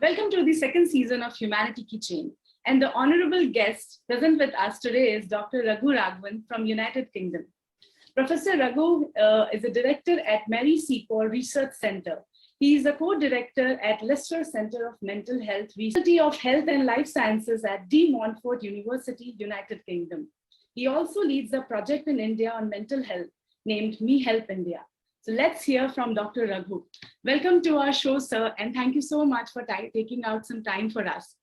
Welcome to the second season of Humanity Ki Chain. And the honorable guest present with us today is Dr. Raghu Raghavan from United Kingdom. Professor Raghu is a director at Mary Seacole Research Centre. He is a co-director at Leicester Centre of Mental Health, Faculty of Health and Life Sciences at De Montfort University, United Kingdom. He also leads a project in India on mental health named Me Help India. So let's hear from Dr. Raghu. Welcome to our show, sir, and thank you so much for taking out some time for us.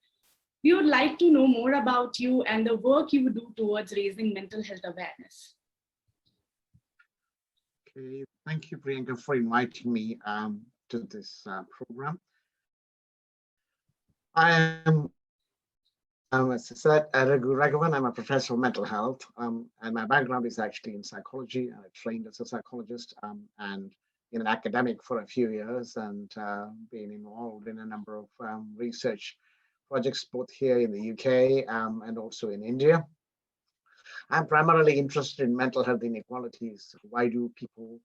We would like to know more about you and the work you do towards raising mental health awareness. Okay, thank you, Priyanka, for inviting me to this program. I am, as I said, Raghu Raghavan. I'm a professor of mental health, and my background is actually in psychology. I trained as a psychologist and in an academic for a few years, and been involved in a number of research projects, both here in the UK and also in India. I'm primarily interested in mental health inequalities. Why do people,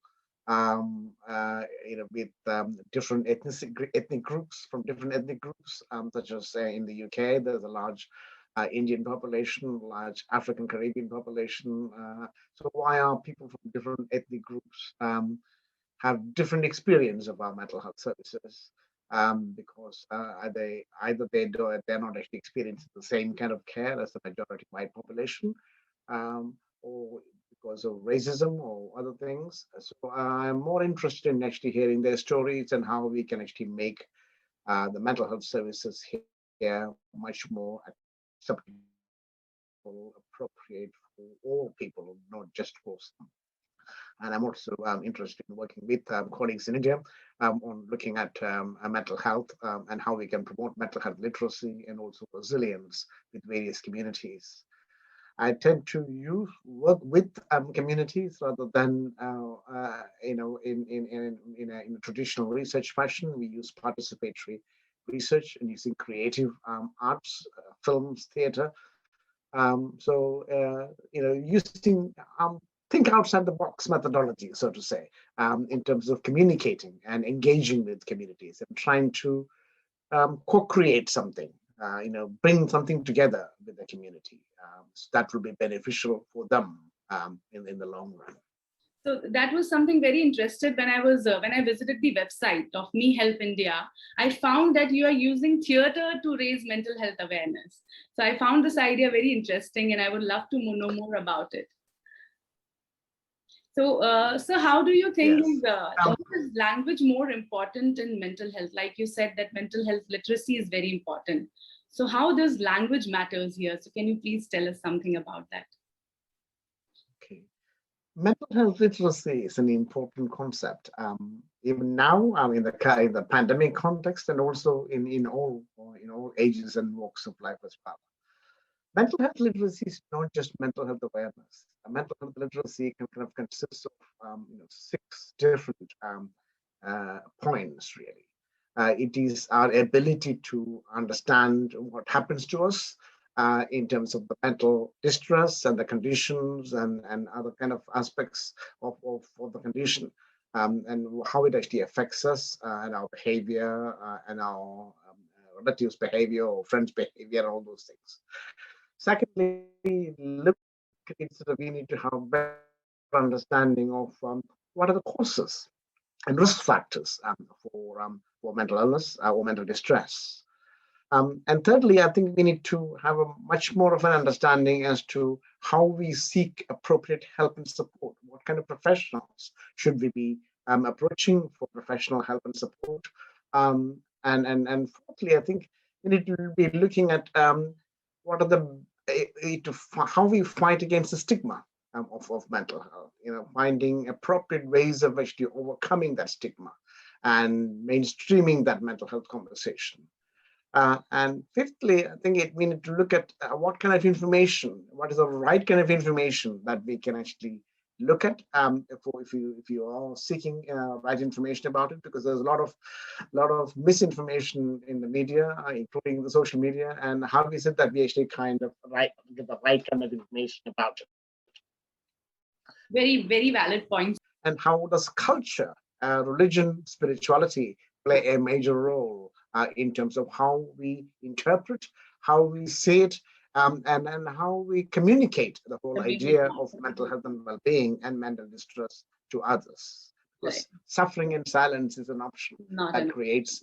with different ethnic groups from different ethnic groups, such as in the UK, there's a large Indian population, large African Caribbean population. So why are people from different ethnic groups have different experience of our mental health services? Because they're not actually experiencing the same kind of care as the majority white population. Or because of racism or other things. So I'm more interested in actually hearing their stories and how we can actually make the mental health services here much more acceptable, appropriate for all people, not just for some. And I'm also interested in working with colleagues in India on looking at mental health and how we can promote mental health literacy and also resilience with various communities. I tend to work with communities rather than in a traditional research fashion. We use participatory research and using creative arts, films, theatre. Using think outside the box methodology, so to say, in terms of communicating and engaging with communities and trying to co-create something. Bring something together with the community. So that will be beneficial for them in the long run. So that was something very interesting when I visited the website of Me Help India. I found that you are using theatre to raise mental health awareness. So I found this idea very interesting, and I would love to know more about it. So, how do you think is language more important in mental health? Like you said, that mental health literacy is very important. So how does language matters here? So can you please tell us something about that? Okay. Mental health literacy is an important concept. Even now, in the pandemic context, and also in all ages and walks of life as well. Mental health literacy is not just mental health awareness. Mental health literacy can kind of consist of 6 different points, really. It is our ability to understand what happens to us in terms of the mental distress and the conditions and other kind of aspects of the condition and how it actually affects us and our behavior and our relatives' behavior or friends' behavior, all those things. Secondly, we need to have a better understanding of what are the causes and risk factors for mental illness or mental distress. And thirdly, I think we need to have a much more of an understanding as to how we seek appropriate help and support. What kind of professionals should we be approaching for professional help and support? And fourthly, I think we need to be looking at what are how we fight against the stigma of mental health. Finding appropriate ways of actually overcoming that stigma and mainstreaming that mental health conversation. And fifthly, I think we need to look at what kind of information, what is the right kind of information that we can actually look at if you are seeking right information about it, because there's a lot of misinformation in the media, including the social media, and how is it that we actually kind of get the right kind of information about it. Very, very valid points. And how does culture, religion, spirituality play a major role in terms of how we interpret, how we see it, and how we communicate the whole idea of mental health and well-being and mental distress to others. Because suffering in silence is an option that creates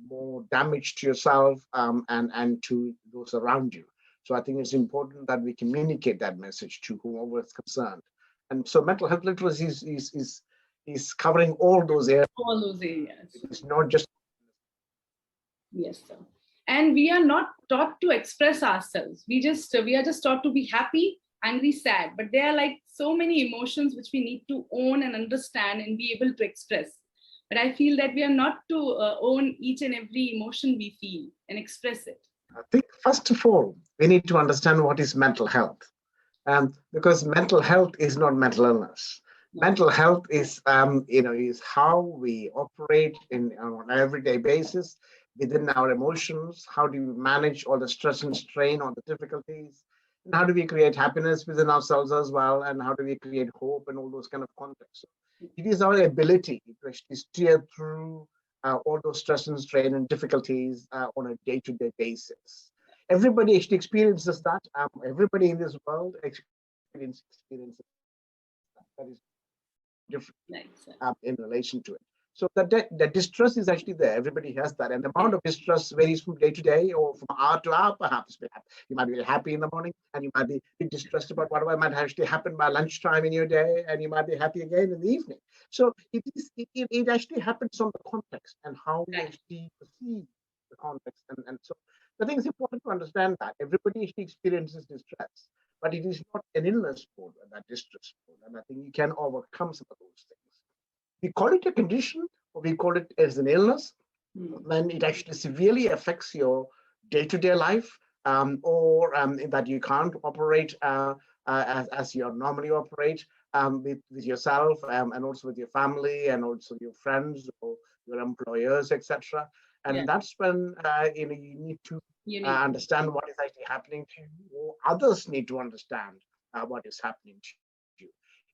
more damage to yourself and to those around you. So I think it's important that we communicate that message to whoever is concerned. And so mental health literacy is covering all those areas. All those areas. It's not just. Yes, sir. And we are not taught to express ourselves. We are just taught to be happy, angry, sad. But there are like so many emotions which we need to own and understand and be able to express. But I feel that we are not to own each and every emotion we feel and express it. I think first of all, we need to understand what is mental health. Because mental health is not mental illness. No. Mental health is how we operate on an everyday basis within our emotions. How do we manage all the stress and strain, all the difficulties? And how do we create happiness within ourselves as well? And how do we create hope and all those kind of contexts? It is our ability to actually steer through all those stress and strain and difficulties on a day-to-day basis. Everybody actually experiences that. Everybody in this world experiences that is different in relation to it. So the distress is actually there. Everybody has that. And the amount of distress varies from day to day or from hour to hour, perhaps. You might be happy in the morning and you might be distressed about whatever might actually happen by lunchtime in your day, and you might be happy again in the evening. So it actually happens on the context and how we actually perceive the context. And so I think it's important to understand that everybody actually experiences distress, but it is not an illness mode, that distress mode. And I think you can overcome some of those things. We call it a condition, or we call it as an illness, when it actually severely affects your day-to-day life, or that you can't operate as you normally operate with yourself, and also with your family, and also your friends or your employers, etc. And that's when you need to understand what is actually happening to you, or others need to understand what is happening to you.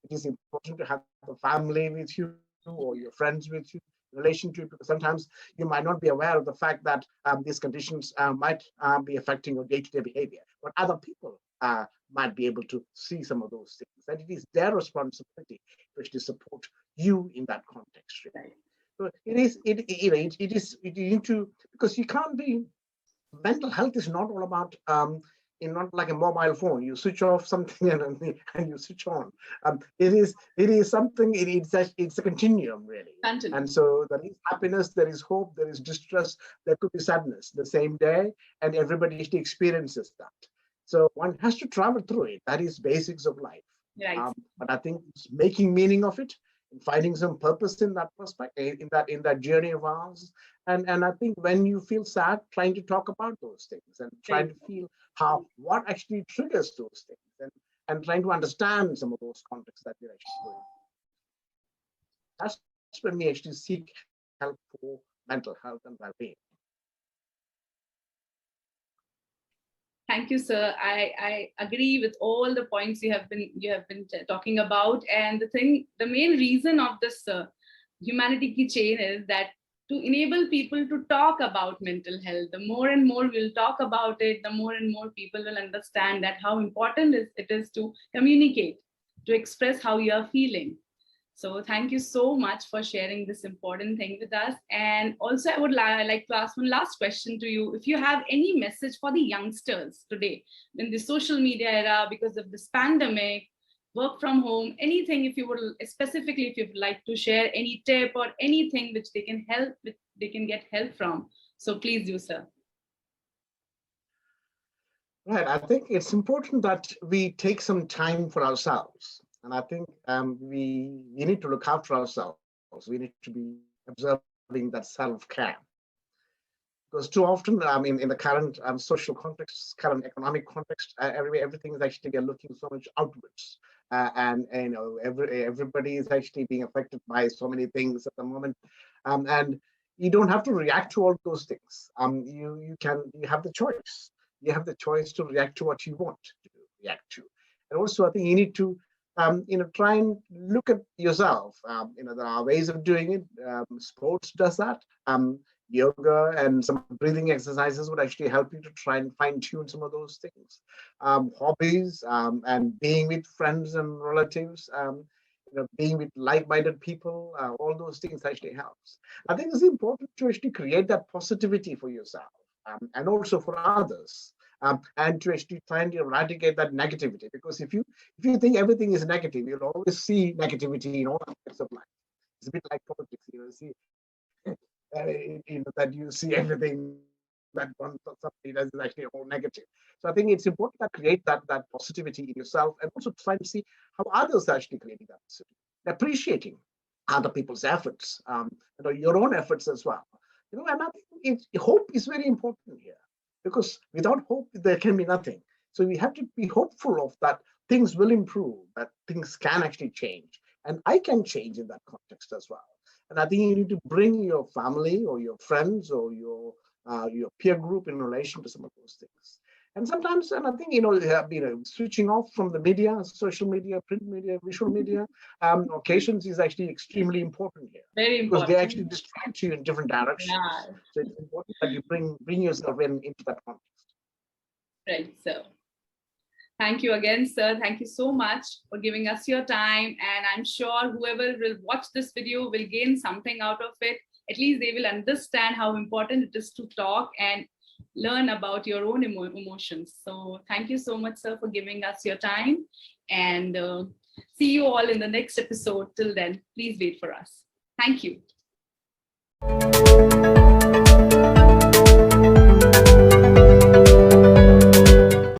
It is important to have a family with you or your friends with you in relation to, because sometimes you might not be aware of the fact that these conditions might be affecting your day-to-day behavior, but other people might be able to see some of those things, and it is their responsibility to actually support you in that context. Right? So it need to, because you can't be, mental health is not all about not like a mobile phone. You switch off something and you switch on. It is something. It's a continuum, really. And so there is happiness, there is hope, there is distress, there could be sadness the same day, and everybody experiences that. So one has to travel through it. That is basics of life. Right. But I think it's making meaning of it, and finding some purpose in that perspective, in that journey of ours. And I think when you feel sad, trying to talk about those things and trying to feel what actually triggers those things, and trying to understand some of those contexts that you're actually going. That's when we actually seek help for mental health and well-being. Thank you, sir. I agree with all the points you have been talking about. And the main reason of this Humanity Ki Chain is that to enable people to talk about mental health. The more and more we'll talk about it, the more and more people will understand that how important it is to communicate, to express how you are feeling. So thank you so much for sharing this important thing with us. And also I would like to ask one last question to you. If you have any message for the youngsters today in the social media era, because of this pandemic, work from home, anything, if you would specifically, if you'd like to share any tip or anything which they can get help from. So please do, sir. Right. I think it's important that we take some time for ourselves. And I think we need to look after ourselves. We need to be observing that self-care. Because too often, in the current social context, current economic context, everything is actually looking so much outwards. And everybody is actually being affected by so many things at the moment. And you don't have to react to all those things. You have the choice. You have the choice to react to what you want to react to. And also, I think you need to try and look at yourself. There are ways of doing it. Sports does that. yoga and some breathing exercises would actually help you to try and fine tune some of those things. Hobbies and being with friends and relatives, being with like-minded people, all those things actually helps. I think it's important to actually create that positivity for yourself and also for others. And to actually try and eradicate that negativity, because if you think everything is negative, you'll always see negativity in all aspects of life. It's a bit like politics, see that you see everything that somebody does is actually all negative. So I think it's important to create that positivity in yourself, and also try to see how others are actually creating that positivity, appreciating other people's efforts, your own efforts as well. And I think hope is very important here, because without hope there can be nothing. So we have to be hopeful of that things will improve, that things can actually change, and I can change in that context as well. And I think you need to bring your family or your friends or your peer group in relation to some of those things. And sometimes, and I think, switching off from the media, social media, print media, visual media, occasions is actually extremely important here. Very because important. they actually distract you in different directions. Yeah. So it's important that you bring yourself into that context. Right, so. Thank you again, sir. Thank you so much for giving us your time. And I'm sure whoever will watch this video will gain something out of it. At least they will understand how important it is to talk and learn about your own emotions. So thank you so much, sir, for giving us your time. And see you all in the next episode. Till then, please wait for us. Thank you.